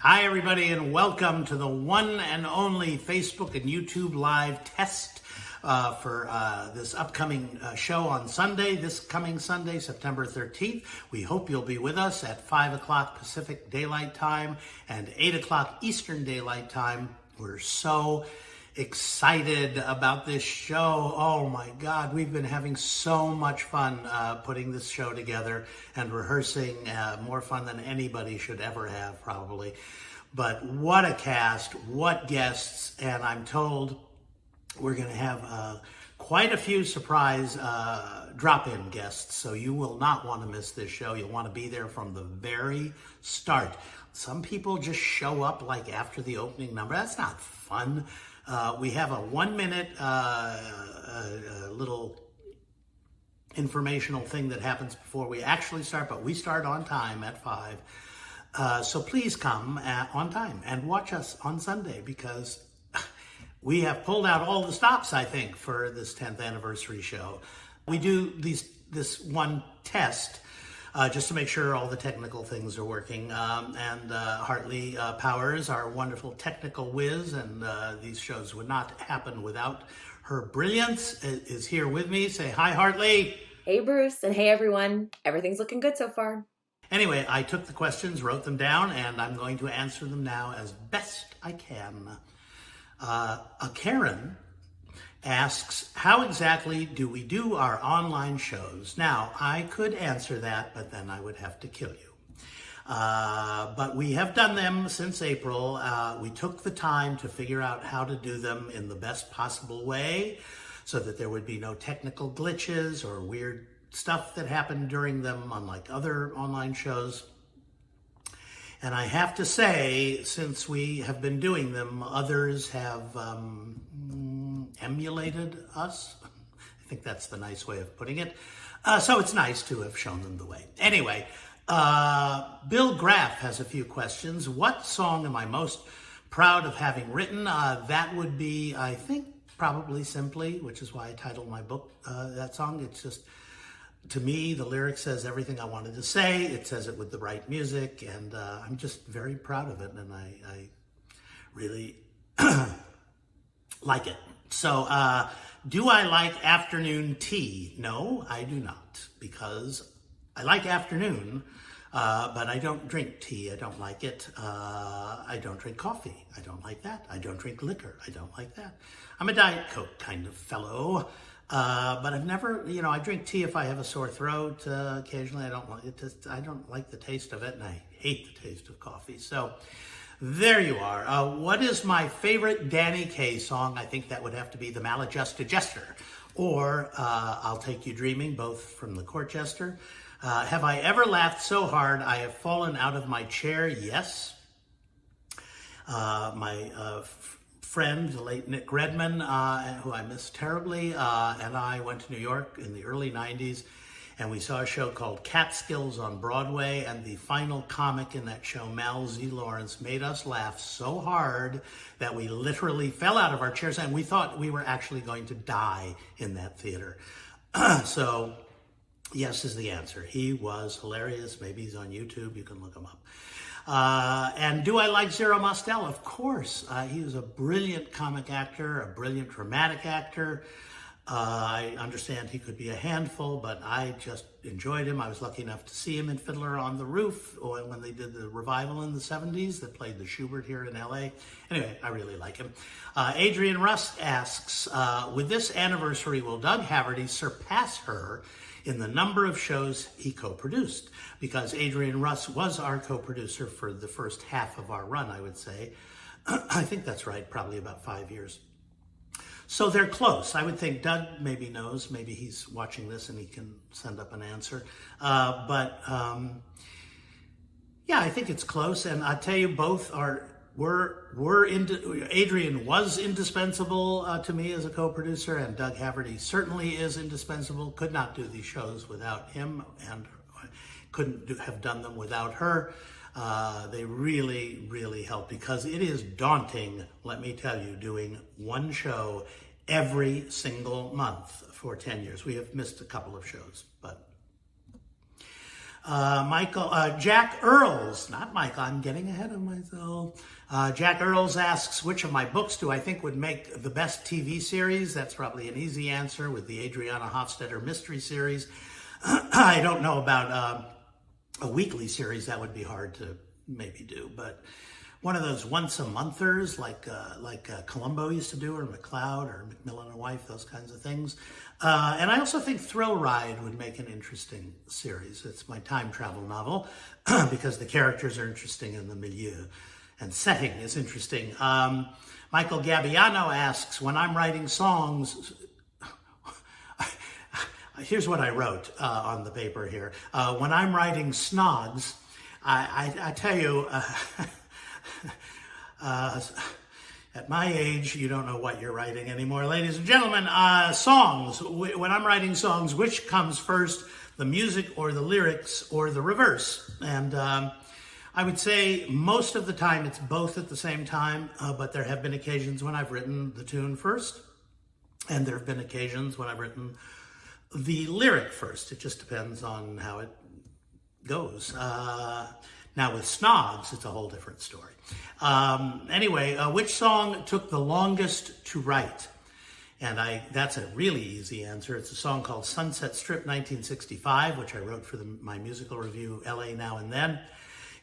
Hi, everybody, and welcome to the one and only Facebook and YouTube live test for this upcoming show on Sunday, this coming Sunday, September 13th. We hope you'll be with us at 5 o'clock Pacific Daylight Time and 8 o'clock Eastern Daylight Time. We're so excited about this show. Oh my God, we've been having so much fun putting this show together and rehearsing, more fun than anybody should ever have, probably. But what a cast, what guests, and I'm told we're going to have quite a few surprise drop-in guests, so you will not want to miss this show. You'll want to be there from the very start. Some people just show up like after the opening number. That's not fun. We have a 1-minute little informational thing that happens before we actually start, but we start on time at 5. So please come on time and watch us on Sunday, because we have pulled out all the stops, I think, for this 10th anniversary show. We do this one test just to make sure all the technical things are working. And Hartley Powers, our wonderful technical whiz, and these shows would not happen without her brilliance, is here with me. Say hi, Hartley. Hey, Bruce, and hey, everyone. Everything's looking good so far. Anyway, I took the questions, wrote them down, and I'm going to answer them now as best I can. Karen asks, how exactly do we do our online shows? Now, I could answer that, but then I would have to kill you. But we have done them since April. We took the time to figure out how to do them in the best possible way so that there would be no technical glitches or weird stuff that happened during them, unlike other online shows. And I have to say, since we have been doing them, others have emulated us. I think that's the nice way of putting it. So it's nice to have shown them the way. Anyway, Bill Graff has a few questions. What song am I most proud of having written? That would be, I think, probably Simply, which is why I titled my book that song. It's just, to me, the lyric says everything I wanted to say. It says it with the right music, and I'm just very proud of it, and I really like it. So, do I like afternoon tea? No, I do not, because I like afternoon, but I don't drink tea. I don't like it. I don't drink coffee. I don't like that. I don't drink liquor. I don't like that. I'm a Diet Coke kind of fellow. But I've never, I drink tea if I have a sore throat. Occasionally, I don't like it. I don't like the taste of it, and I hate the taste of coffee. So there you are. What is my favorite Danny Kaye song? I think that would have to be The Maladjusted Jester, or I'll Take You Dreaming, both from the Court Jester. Have I ever laughed so hard I have fallen out of my chair? Yes. My friend, the late Nick Redman, who I miss terribly, and I went to New York in the early 90s, and we saw a show called Catskills on Broadway, and the final comic in that show, Mal Z. Lawrence, made us laugh so hard that we literally fell out of our chairs, and we thought we were actually going to die in that theater. So, yes is the answer. He was hilarious. Maybe he's on YouTube. You can look him up. And do I like Zero Mostel? Of course. He was a brilliant comic actor, a brilliant dramatic actor. I understand he could be a handful, but I just enjoyed him. I was lucky enough to see him in Fiddler on the Roof when they did the revival in the 70s that played the Schubert here in LA. Anyway, I really like him. Adrian Rusk asks, with this anniversary, will Doug Haverty surpass her in the number of shows he co-produced? Because Adrian Russ was our co-producer for the first half of our run, I would say. I think that's right, probably about 5 years. So they're close. I would think Doug maybe knows. Maybe he's watching this and he can send up an answer. Yeah, I think it's close. And I tell you, both Adrian was indispensable to me as a co-producer, and Doug Haverty certainly is indispensable. Could not do these shows without him, and couldn't have done them without her. They really, really help, because it is daunting, let me tell you, doing one show every single month for 10 years. We have missed a couple of shows, but Jack Earls, not Michael, I'm getting ahead of myself. Jack Earls asks, which of my books do I think would make the best TV series? That's probably an easy answer with the Adriana Hofstadter mystery series. I don't know about a weekly series. That would be hard to maybe do, but one of those once-a-monthers like Columbo used to do, or McCloud, or Macmillan and Wife, those kinds of things. And I also think Thrill Ride would make an interesting series. It's my time travel novel because the characters are interesting and the milieu and setting is interesting. Michael Gabbiano asks, when I'm writing songs, here's what I wrote on the paper here. When I'm writing snogs, I tell you, at my age, you don't know what you're writing anymore. Ladies and gentlemen, songs. When I'm writing songs, which comes first, the music or the lyrics or the reverse? And I would say most of the time it's both at the same time, but there have been occasions when I've written the tune first, and there have been occasions when I've written the lyric first. It just depends on how it goes. Now with Snogs, it's a whole different story. Anyway, which song took the longest to write? And that's a really easy answer. It's a song called Sunset Strip 1965, which I wrote for my musical review, LA Now and Then.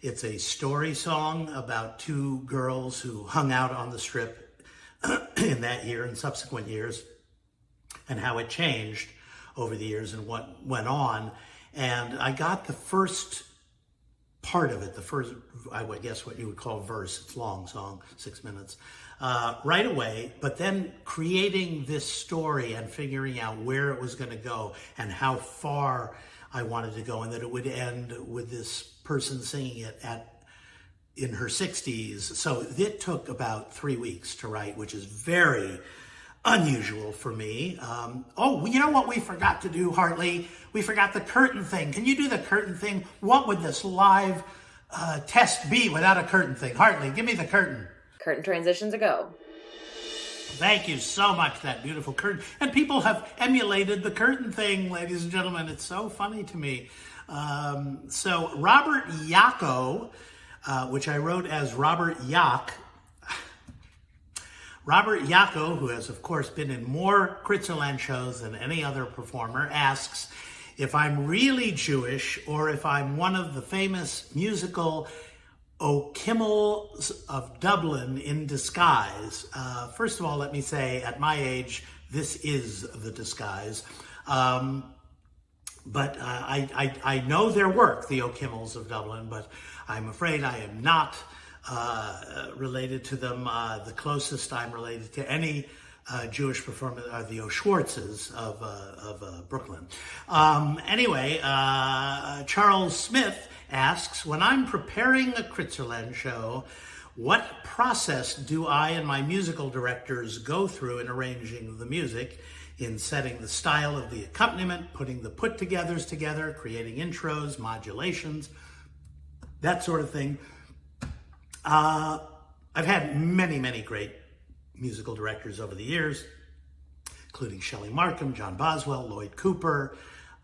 It's a story song about two girls who hung out on the Strip in that year and subsequent years, and how it changed over the years and what went on. And I got the first part of it, the first, I would guess what you would call verse, it's a long song, 6 minutes, right away, but then creating this story and figuring out where it was going to go and how far I wanted to go, and that it would end with this person singing it in her 60s. So it took about 3 weeks to write, which is very unusual for me. Oh, you know what we forgot to do, Hartley? We forgot the curtain thing. Can you do the curtain thing? What would this live test be without a curtain thing? Hartley, give me the curtain. Curtain transitions a go. Thank you so much, that beautiful curtain. And people have emulated the curtain thing, ladies and gentlemen. It's so funny to me. So Robert Yacco, which I wrote as Robert Yack. Robert Yacco, who has, of course, been in more Kritzerland shows than any other performer, asks if I'm really Jewish or if I'm one of the famous musical O'Kimmels of Dublin in disguise. First of all, let me say, at my age, this is the disguise. But I know their work, the O'Kimmels of Dublin, but I'm afraid I am not related to them. The closest I'm related to any Jewish performer are the O'Schwartzes of Brooklyn. Anyway, Charles Smith asks, when I'm preparing a Kritzerland show, what process do I and my musical directors go through in arranging the music, in setting the style of the accompaniment, putting the put-togethers together, creating intros, modulations, that sort of thing? I've had many, many great musical directors over the years, including Shelley Markham, John Boswell, Lloyd Cooper,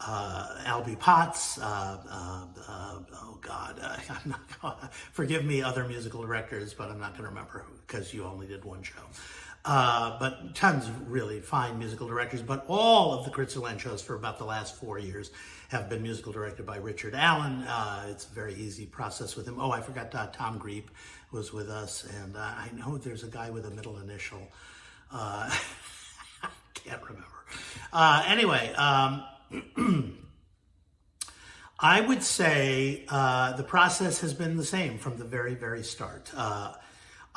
Albie Potts, oh God, I'm not gonna, forgive me, other musical directors, but I'm not going to remember because you only did one show. But tons of really fine musical directors, but all of the Kritzerland shows for about the last 4 years have been musical directed by Richard Allen. It's a very easy process with him. Oh, I forgot Tom Greep was with us, and I know there's a guy with a middle initial. Can't remember. Anyway, I would say the process has been the same from the very, very start.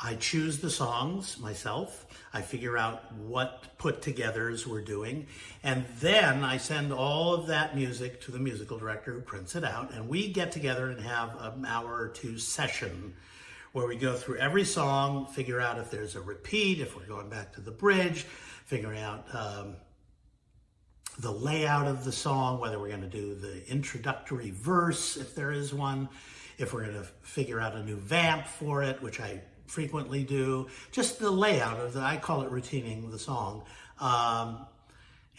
I choose the songs myself. I figure out what put-togethers we're doing. And then I send all of that music to the musical director who prints it out. And we get together and have an hour or two session where we go through every song, figure out if there's a repeat, if we're going back to the bridge, figuring out the layout of the song, whether we're going to do the introductory verse, if there is one, if we're going to figure out a new vamp for it, which I frequently do, just the layout of I call it routining the song.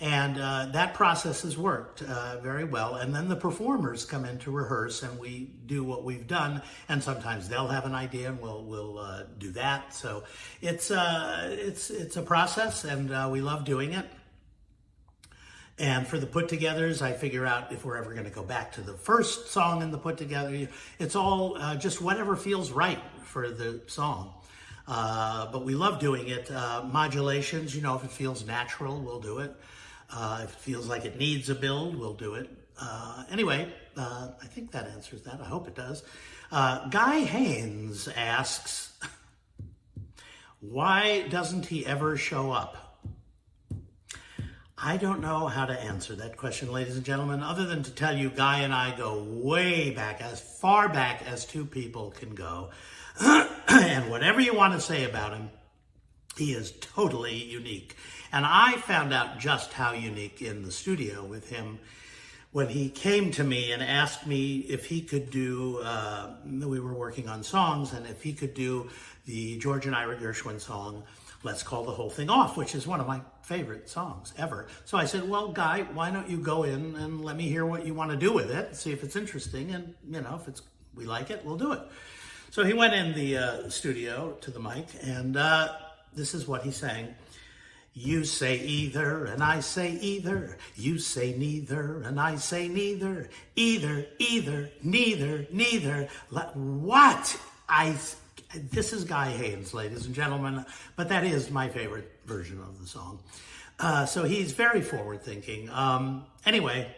And that process has worked very well. And then the performers come in to rehearse, and we do what we've done. And sometimes they'll have an idea, and we'll do that. So it's a process, and we love doing it. And for the put-togethers, I figure out if we're ever going to go back to the first song in the put-together. It's all just whatever feels right for the song. But we love doing it. Modulations, you know, if it feels natural, we'll do it. If it feels like it needs a build, we'll do it. Anyway, I think that answers that. I hope it does. Guy Haynes asks, why doesn't he ever show up? I don't know how to answer that question, ladies and gentlemen, other than to tell you Guy and I go way back, as far back as two people can go. And whatever you want to say about him, he is totally unique. And I found out just how unique in the studio with him when he came to me and asked me if he could do, we were working on songs, and if he could do the George and Ira Gershwin song, Let's Call the Whole Thing Off, which is one of my favorite songs ever. So I said, well, Guy, why don't you go in and let me hear what you want to do with it, see if it's interesting, and, you know, if we like it, we'll do it. So he went in the studio to the mic, and this is what he sang. You say either, and I say either. You say neither, and I say neither. Either, neither, neither. What? This is Guy Haynes, ladies and gentlemen, but that is my favorite version of the song. So he's very forward-thinking. Anyway,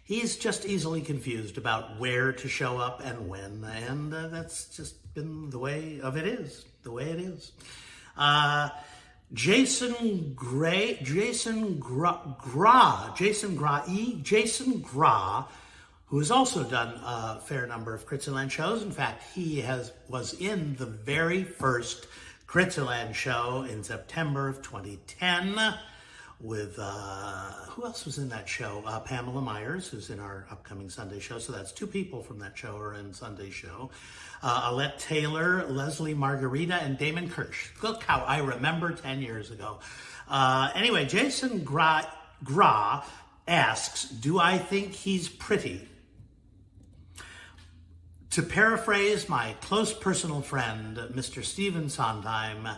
he's just easily confused about where to show up and when, and that's just been the way it is. Jason Gra, who has also done a fair number of Kritzerland shows. In fact, he was in the very first Kritzerland show in September of 2010 with, who else was in that show? Pamela Myers, who's in our upcoming Sunday show. So that's two people from that show are in Sunday show. Alette Taylor, Leslie Margarita, and Damon Kirsch. Look how I remember 10 years ago. Anyway, Jason Gra asks, do I think he's pretty? To paraphrase my close personal friend, Mr. Stephen Sondheim,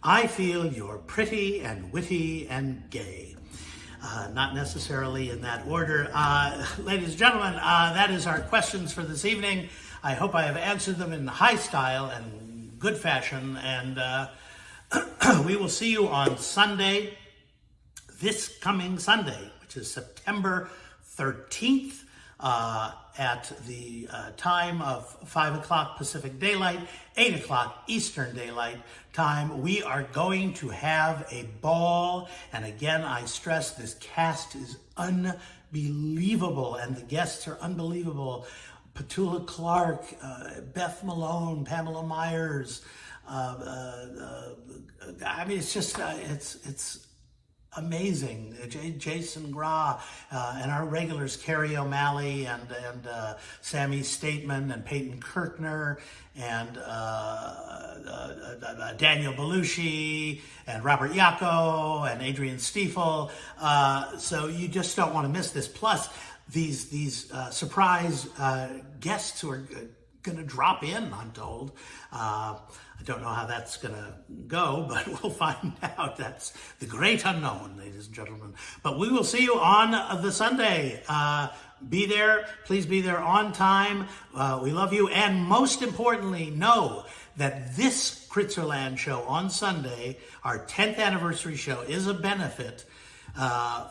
I feel you're pretty and witty and gay. Not necessarily in that order. Ladies and gentlemen, that is our questions for this evening. I hope I have answered them in high style and good fashion. And we will see you on Sunday, this coming Sunday, which is September 13th. At the time of 5 o'clock Pacific Daylight, 8 o'clock Eastern Daylight Time. We are going to have a ball. And again, I stress this cast is unbelievable and the guests are unbelievable. Petula Clark, Beth Malone, Pamela Myers. I mean, it's just, it's amazing. Jason Gra and our regulars, Carrie O'Malley and Sammy Stateman and Peyton Kirkner and Daniel Belushi and Robert Yacco and Adrian Stiefel. So you just don't want to miss this. Plus these surprise guests who are going to drop in, I'm told. I don't know how that's going to go, but we'll find out. That's the great unknown, ladies and gentlemen. But we will see you on the Sunday. Be there. Please be there on time. We love you. And most importantly, know that this Kritzerland show on Sunday, our 10th anniversary show, is a benefit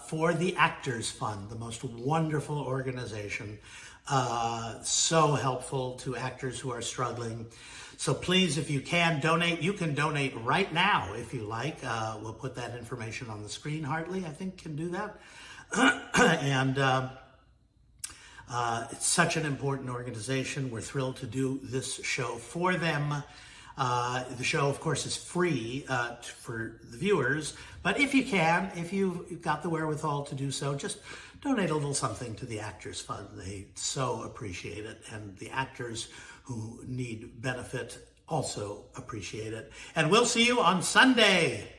for the Actors Fund, the most wonderful organization. So helpful to actors who are struggling. So please, if you can donate, you can donate right now if you like. We'll put that information on the screen. Hartley, I think, can do that. And it's such an important organization. We're thrilled to do this show for them. The show, of course, is free for the viewers. But if you can, if you've got the wherewithal to do so, just donate a little something to the Actors Fund. They so appreciate it. And the actors who need benefit also appreciate it. And we'll see you on Sunday.